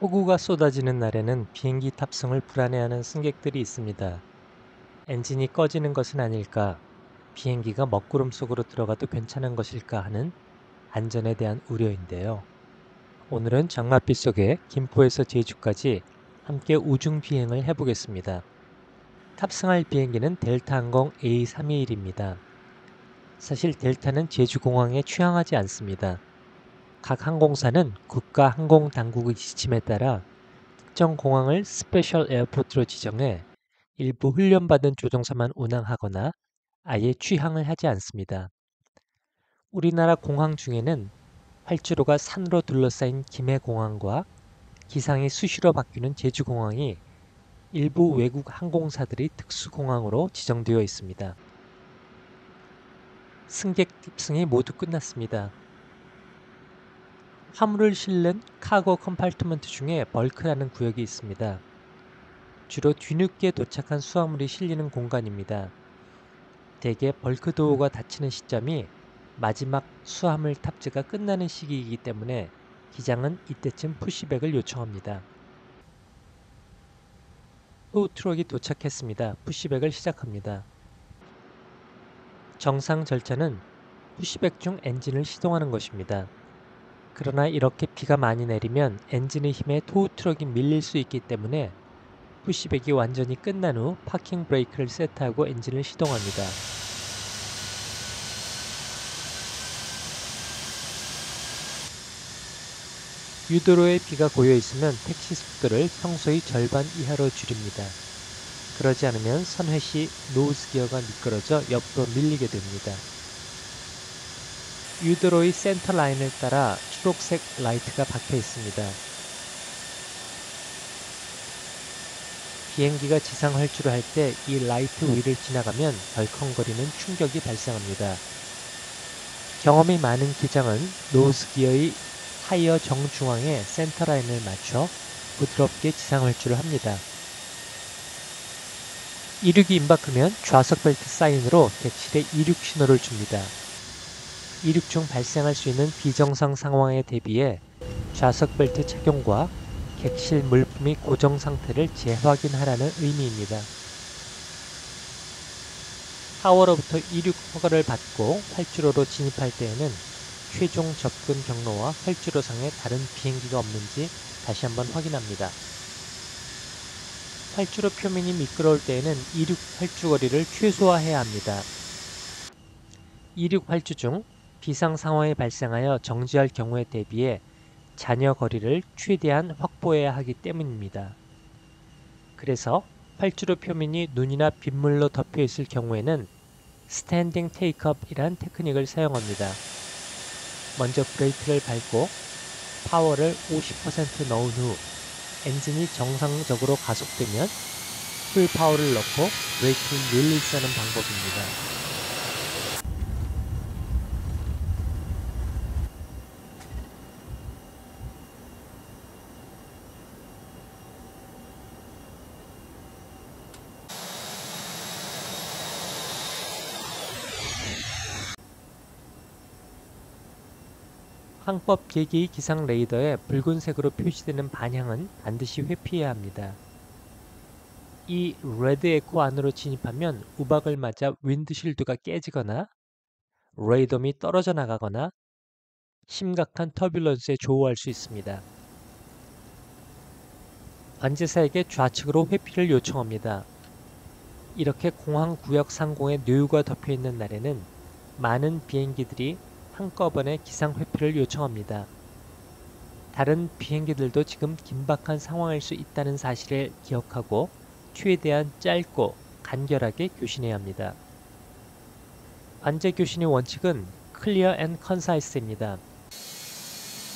폭우가 쏟아지는 날에는 비행기 탑승을 불안해하는 승객들이 있습니다. 엔진이 꺼지는 것은 아닐까, 비행기가 먹구름 속으로 들어가도 괜찮은 것일까 하는 안전에 대한 우려인데요. 오늘은 장맛비 속에 김포에서 제주까지 함께 우중 비행을 해보겠습니다. 탑승할 비행기는 델타항공 A321입니다. 사실 델타는 제주공항에 취항하지 않습니다. 각 항공사는 국가항공당국의 지침에 따라 특정 공항을 스페셜 에어포트로 지정해 일부 훈련받은 조종사만 운항하거나 아예 취항을 하지 않습니다. 우리나라 공항 중에는 활주로가 산으로 둘러싸인 김해공항과 기상이 수시로 바뀌는 제주공항이 일부 외국 항공사들이 특수공항으로 지정되어 있습니다. 승객 탑승이 모두 끝났습니다. 화물을 실는 카고 컴파트먼트 중에 벌크라는 구역이 있습니다. 주로 뒤늦게 도착한 수화물이 실리는 공간입니다. 대개 벌크 도어가 닫히는 시점이 마지막 수화물 탑재가 끝나는 시기이기 때문에 기장은 이때쯤 푸시백을 요청합니다. 토우 트럭이 도착했습니다. 푸시백을 시작합니다. 정상 절차는 푸시백 중 엔진을 시동하는 것입니다. 그러나 이렇게 비가 많이 내리면 엔진의 힘에 토우 트럭이 밀릴 수 있기 때문에 푸시백이 완전히 끝난 후 파킹 브레이크를 세트하고 엔진을 시동합니다. 유도로에 비가 고여 있으면 택시 속도를 평소의 절반 이하로 줄입니다. 그러지 않으면 선회 시 노즈 기어가 미끄러져 옆으로 밀리게 됩니다. 유도로의 센터 라인을 따라 초록색 라이트가 박혀 있습니다. 비행기가 지상 활주를 할 때 이 라이트 위를 지나가면 덜컹거리는 충격이 발생합니다. 경험이 많은 기장은 노즈 기어의 타이어 정중앙에 센터 라인을 맞춰 부드럽게 지상 활주를 합니다. 이륙이 임박하면 좌석 벨트 사인으로 객실에 이륙 신호를 줍니다. 이륙 중 발생할 수 있는 비정상 상황에 대비해 좌석 벨트 착용과 객실 물품의 고정 상태를 재확인하라는 의미입니다. 타워로부터 이륙 허가를 받고 활주로로 진입할 때에는 최종 접근 경로와 활주로상에 다른 비행기가 없는지 다시 한번 확인합니다. 활주로 표면이 미끄러울 때에는 이륙 활주 거리를 최소화해야 합니다. 이륙 활주 중 비상 상황이 발생하여 정지할 경우에 대비해 잔여 거리를 최대한 확보해야 하기 때문입니다. 그래서 활주로 표면이 눈이나 빗물로 덮여 있을 경우에는 스탠딩 테이크업이란 테크닉을 사용합니다. 먼저 브레이크를 밟고 파워를 50% 넣은 후 엔진이 정상적으로 가속되면 풀 파워를 넣고 브레이크를 릴리스하는 방법입니다. 항법 계기의 기상 레이더에 붉은색으로 표시되는 반향은 반드시 회피해야 합니다. 이 레드 에코 안으로 진입하면 우박을 맞아 윈드실드가 깨지거나 레이더이 떨어져 나가거나 심각한 터뷸런스에 조우할 수 있습니다. 관제사에게 좌측으로 회피를 요청합니다. 이렇게 공항 구역 상공에 뇌우가 덮여 있는 날에는 많은 비행기들이 한꺼번에 기상 회피를 요청합니다. 다른 비행기들도 지금 긴박한 상황일 수 있다는 사실을 기억하고 최대한 짧고 간결하게 교신해야 합니다. 관제 교신의 원칙은 클리어 앤 컨사이스입니다.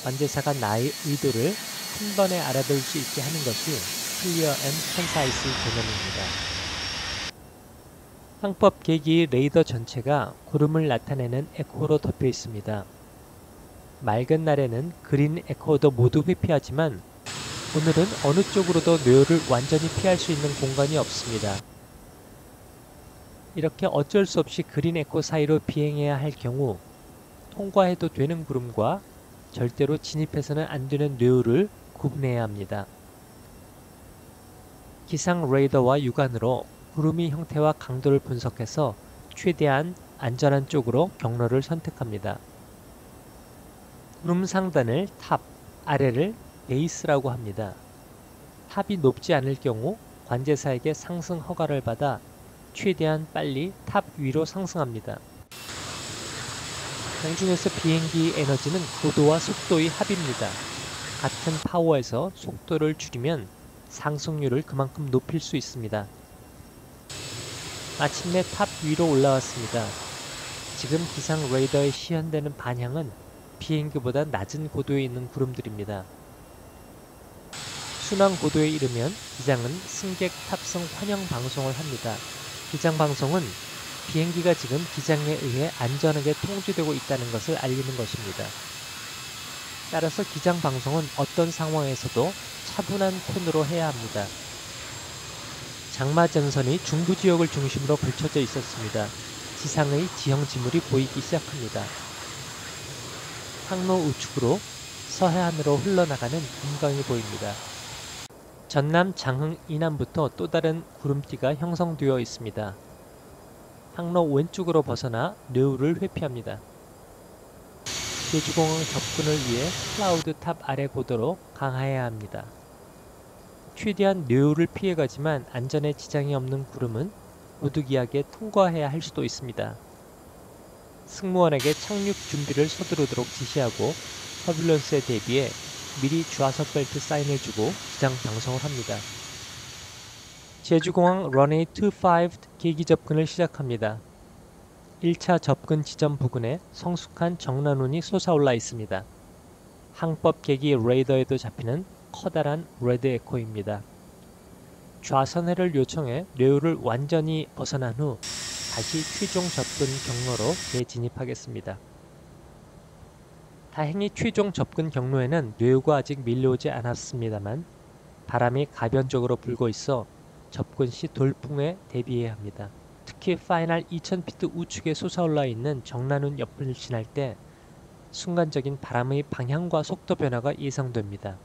관제사가 나의 의도를 한 번에 알아들을 수 있게 하는 것이 클리어 앤 컨사이스의 개념입니다. 항법 계기의 레이더 전체가 구름을 나타내는 에코로 덮여 있습니다. 맑은 날에는 그린 에코도 모두 회피하지만 오늘은 어느 쪽으로도 뇌우를 완전히 피할 수 있는 공간이 없습니다. 이렇게 어쩔 수 없이 그린 에코 사이로 비행해야 할 경우 통과해도 되는 구름과 절대로 진입해서는 안 되는 뇌우를 구분해야 합니다. 기상 레이더와 육안으로 구름의 형태와 강도를 분석해서 최대한 안전한 쪽으로 경로를 선택합니다. 구름 상단을 탑, 아래를 베이스라고 합니다. 탑이 높지 않을 경우 관제사에게 상승 허가를 받아 최대한 빨리 탑 위로 상승합니다. 공중에서 비행기의 에너지는 고도와 속도의 합입니다. 같은 파워에서 속도를 줄이면 상승률을 그만큼 높일 수 있습니다. 마침내 탑 위로 올라왔습니다. 지금 기상 레이더에 시현되는 반향은 비행기보다 낮은 고도에 있는 구름들입니다. 순항 고도에 이르면 기장은 승객 탑승 환영 방송을 합니다. 기장 방송은 비행기가 지금 기장에 의해 안전하게 통제되고 있다는 것을 알리는 것입니다. 따라서 기장 방송은 어떤 상황에서도 차분한 톤으로 해야 합니다. 장마 전선이 중부 지역을 중심으로 걸쳐져 있었습니다. 지상의 지형 지물이 보이기 시작합니다. 항로 우측으로 서해안으로 흘러나가는 금강이 보입니다. 전남 장흥 이남부터 또 다른 구름띠가 형성되어 있습니다. 항로 왼쪽으로 벗어나 뇌우를 회피합니다. 제주공항 접근을 위해 클라우드 탑 아래 고도로 강화해야 합니다. 최대한 뇌우를 피해가지만 안전에 지장이 없는 구름은 부득이하게 통과해야 할 수도 있습니다. 승무원에게 착륙 준비를 서두르도록 지시하고 터뷸런스에 대비해 미리 좌석 벨트 사인을 주고 기장 방송을 합니다. 제주공항 런웨이 25 계기 접근을 시작합니다. 1차 접근 지점 부근에 성숙한 정난운이 솟아올라 있습니다. 항법 계기 레이더에도 잡히는 커다란 레드 에코입니다. 좌선회를 요청해 뇌우를 완전히 벗어난 후 다시 최종 접근 경로로 재진입하겠습니다. 다행히 최종 접근 경로에는 뇌우가 아직 밀려오지 않았습니다만 바람이 가변적으로 불고 있어 접근 시 돌풍에 대비해야 합니다. 특히 파이널 2000피트 우측에 솟아올라 있는 정난운 옆을 지날 때 순간적인 바람의 방향과 속도 변화가 예상됩니다.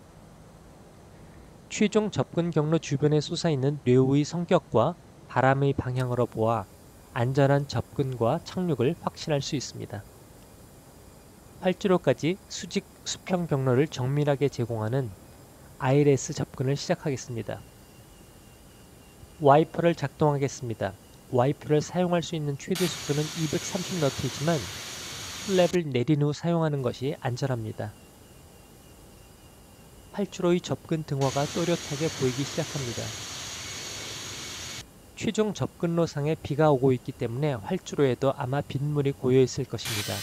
최종 접근 경로 주변에 솟아있는 뇌우의 성격과 바람의 방향으로 보아 안전한 접근과 착륙을 확신할 수 있습니다. 활주로까지 수직 수평 경로를 정밀하게 제공하는 ILS 접근을 시작하겠습니다. 와이퍼를 작동하겠습니다. 와이퍼를 사용할 수 있는 최대 속도는 230너트이지만 플랩을 내린 후 사용하는 것이 안전합니다. 활주로의 접근 등화가 또렷하게 보이기 시작합니다. 최종 접근로상에 비가 오고 있기 때문에 활주로에도 아마 빗물이 고여있을 것입니다.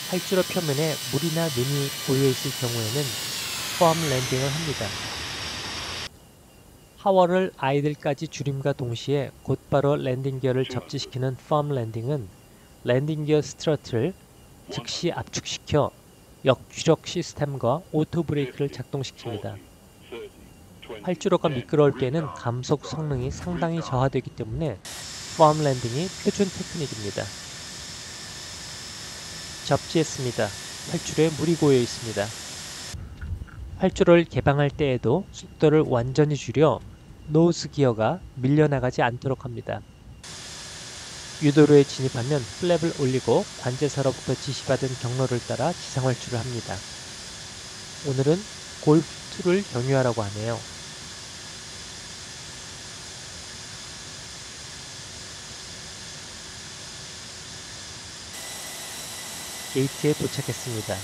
활주로 표면에 물이나 눈이 고여있을 경우에는 펌 랜딩을 합니다. 하워를 아이들까지 줄임과 동시에 곧바로 랜딩 기어를 접지시키는 펌 랜딩은 랜딩 기어 스트러트를 즉시 압축시켜 역추력 시스템과 오토 브레이크를 작동시킵니다. 활주로가 미끄러울 때는 감속 성능이 상당히 저하되기 때문에 펌 랜딩이 표준 테크닉입니다. 접지했습니다. 활주로에 물이 고여 있습니다. 활주로를 개방할 때에도 속도를 완전히 줄여 노즈 기어가 밀려나가지 않도록 합니다. 유도로에 진입하면 플랩을 올리고 관제사로부터 지시받은 경로를 따라 지상활주를 합니다. 오늘은 골프2를 경유하라고 하네요. 게이트에 도착했습니다.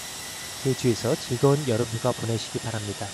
제주에서 즐거운 여름휴가 보내시기 바랍니다.